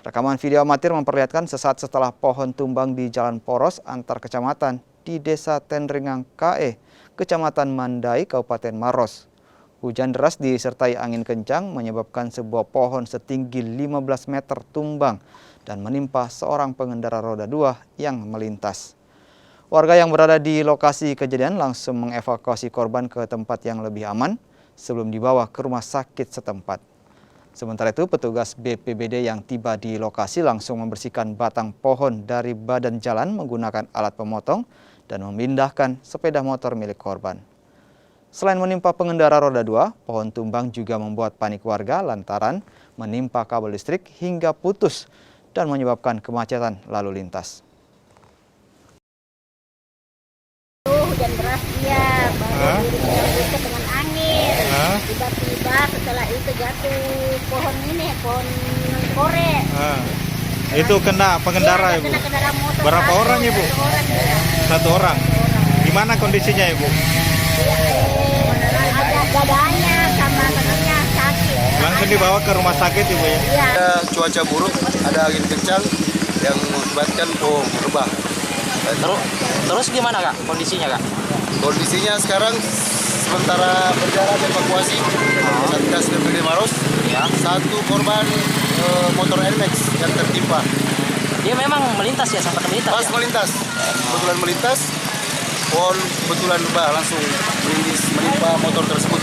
Rekaman video amatir memperlihatkan sesaat setelah pohon tumbang di Jalan Poros antar kecamatan di Desa Tenringang KE, Kecamatan Mandai, Kabupaten Maros. Hujan deras disertai angin kencang menyebabkan sebuah pohon setinggi 15 meter tumbang dan menimpa seorang pengendara roda 2 yang melintas. Warga yang berada di lokasi kejadian langsung mengevakuasi korban ke tempat yang lebih aman sebelum dibawa ke rumah sakit setempat. Sementara itu, petugas BPBD yang tiba di lokasi langsung membersihkan batang pohon dari badan jalan menggunakan alat pemotong dan memindahkan sepeda motor milik korban. Selain menimpa pengendara roda 2, pohon tumbang juga membuat panik warga lantaran menimpa kabel listrik hingga putus dan menyebabkan kemacetan lalu lintas. Hujan deras dia, baru diri dengan angin. Tiba-tiba setelah itu jatuh pohon ini, pohon kore. Itu kena pengendara, Ibu? Kena kendaraan motor. Berapa orang, Ibu? Satu orang. Gimana kondisinya, Ibu? Ada dadanya sama kakinya sakit. Langsung dibawa ke rumah sakit, Ibu ya? Iya. Ada cuaca buruk, ada angin kencang yang mengakibatkan pohon rebah. Terus gimana Kak kondisinya Kak? Kondisinya sekarang sementara berjalan evakuasi Satgas BPBD Maros. Ya. Satu korban motor NMAX yang tertimpa. Dia memang melintas ya, sempat melintas. Pas Ya? melintas, kebetulan melintas, pohon kebetulan rebah langsung menimpa motor tersebut.